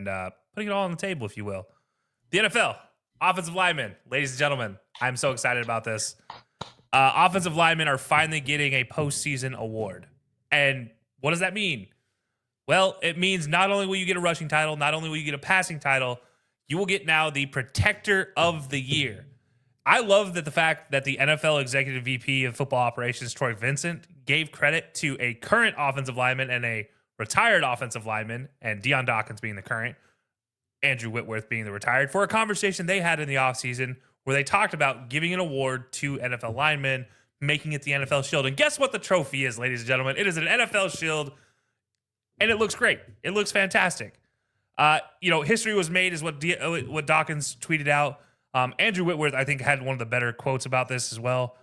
and putting it all on the table, if you will. The NFL, offensive linemen, ladies and gentlemen, I'm so excited about this. Offensive linemen are finally getting a postseason award. And what does that mean? Well, it means not only will you get a rushing title, not only will you get a passing title, you will get now the Protector of the Year. I love that the fact that the NFL Executive VP of Football Operations, Troy Vincent, gave credit to a current offensive lineman and a retired offensive lineman, and Deion Dawkins being the current, Andrew Whitworth being the retired, for a conversation they had in the offseason where they talked about giving an award to NFL linemen, making it the NFL Shield. And guess what the trophy is, ladies and gentlemen? It is an NFL Shield, and it looks great. It looks fantastic. History was made is what Dawkins tweeted out. Andrew Whitworth, I think, had one of the better quotes about this as well.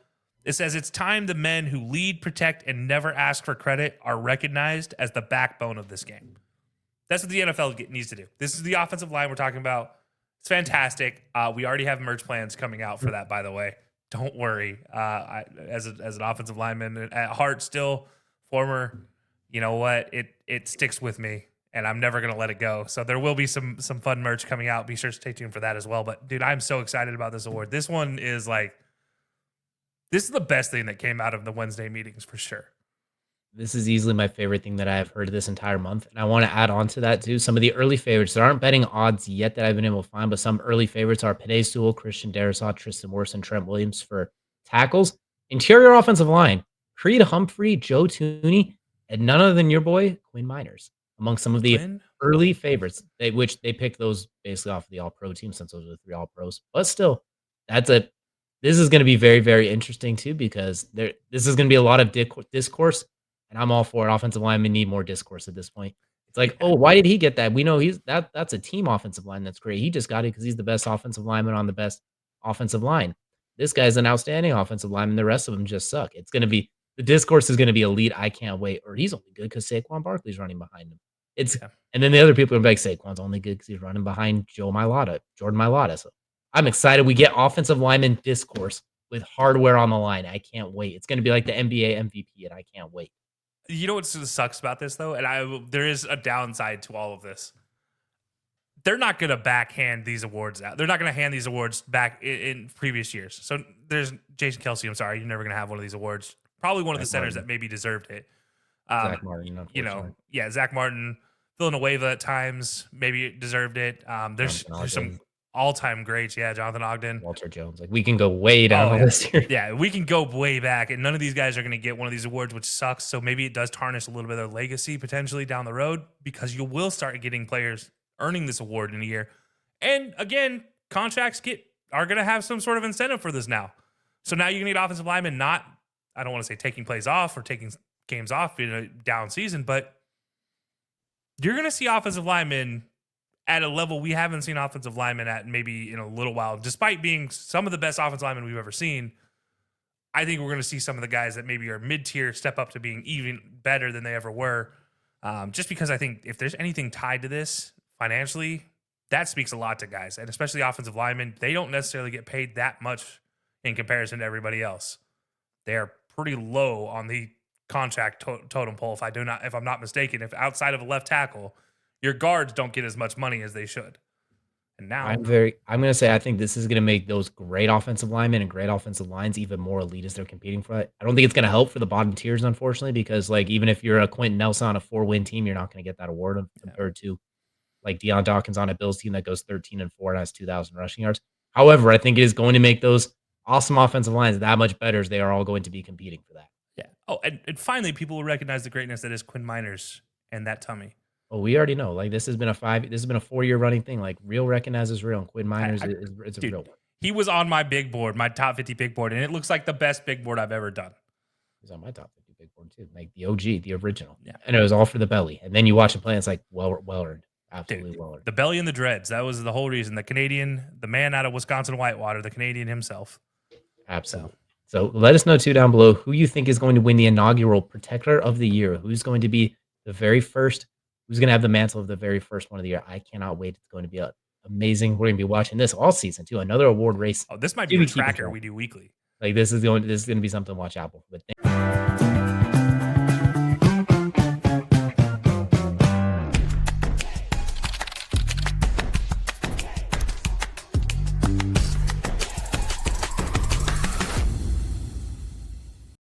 It says, "It's time the men who lead, protect, and never ask for credit are recognized as the backbone of this game." That's what the NFL needs to do. This is the offensive line we're talking about. It's fantastic. We already have merch plans coming out for that, by the way. Don't worry. As an offensive lineman at heart, still former, you know what? It sticks with me, and I'm never going to let it go. So there will be some fun merch coming out. Be sure to stay tuned for that as well. But, dude, I'm so excited about this award. This one is this is the best thing that came out of the Wednesday meetings for sure. This is easily my favorite thing that I've heard this entire month. And I want to add on to that, too. Some of the early favorites. There aren't betting odds yet that I've been able to find, but some early favorites are Penei Sewell, Christian Darrisaw, Tristan Wirfs, and Trent Williams for tackles. Interior offensive line, Creed Humphrey, Joe Thuney, and none other than your boy, Quinn Miners, among some of the early favorites, which they picked those basically off of the All-Pro team since those are the 3 All-Pros. But still, this is going to be very, very interesting, too, because this is going to be a lot of discourse. And I'm all for it. Offensive linemen need more discourse at this point. It's like, oh, why did he get that? We know that's a team offensive line. That's great. He just got it because he's the best offensive lineman on the best offensive line. This guy's an outstanding offensive lineman. The rest of them just suck. It's going to be the discourse is going to be elite. I can't wait. Or he's only good because Saquon Barkley's running behind him. And then the other people are like, Saquon's only good because he's running behind Jordan Mailata. So I'm excited. We get offensive lineman discourse with hardware on the line. I can't wait. It's going to be like the NBA MVP, and I can't wait. You know what sucks about this, though? And there is a downside to all of this. They're not going to backhand these awards out. They're not going to hand these awards back in previous years. So there's Jason Kelcey. I'm sorry. You're never going to have one of these awards. Probably one of the centers that maybe deserved it. Zach Martin, Zach Martin. Villanueva at times maybe deserved it. There's some all-time greats. Yeah, Jonathan Ogden. Walter Jones. We can go way down the list here. Yeah, we can go way back, and none of these guys are going to get one of these awards, which sucks. So maybe it does tarnish a little bit of their legacy potentially down the road, because you will start getting players earning this award in a year. And again, contracts are going to have some sort of incentive for this now. So now you're going to get offensive linemen not, I don't want to say taking plays off or taking games off in a down season, but you're going to see offensive linemen at a level we haven't seen offensive linemen at maybe in a little while. Despite being some of the best offensive linemen we've ever seen, I think we're going to see some of the guys that maybe are mid-tier step up to being even better than they ever were. Just because I think if there's anything tied to this financially, that speaks a lot to guys, and especially offensive linemen. They don't necessarily get paid that much in comparison to everybody else. They are pretty low on the contract totem pole, if I'm not mistaken. If outside of a left tackle, your guards don't get as much money as they should. And now I'm going to say I think this is going to make those great offensive linemen and great offensive lines even more elite as they're competing for it. I don't think it's going to help for the bottom tiers, unfortunately, because even if you're a Quentin Nelson on a 4-win team, you're not going to get that award compared to Deion Dawkins on a Bills team that goes 13-4 and has 2,000 rushing yards. However, I think it is going to make those awesome offensive lines that much better, as they are all going to be competing for that. Yeah. Oh, and finally, people will recognize the greatness that is Quinn Miners and that tummy. Oh, we already know. This has been a 4-year running thing. Real recognizes real, and Quinn Miners is a real one. He was on my big board, my top 50 big board, and it looks like the best big board I've ever done. He's on my top 50 big board too, the OG, the original. Yeah, and it was all for the belly. And then you watch him play, and it's well earned, absolutely well earned. The belly and the dreads. That was the whole reason. The Canadian, the man out of Wisconsin Whitewater, the Canadian himself. Absolutely. So let us know too down below who you think is going to win the inaugural Protector of the Year. Who's going to be the very first? Who's going to have the mantle of the very first one of the year? I cannot wait. It's going to be amazing. We're going to be watching this all season too. Another award race. Oh, this might be a tracker we do weekly. This is going to be something to watch out for. But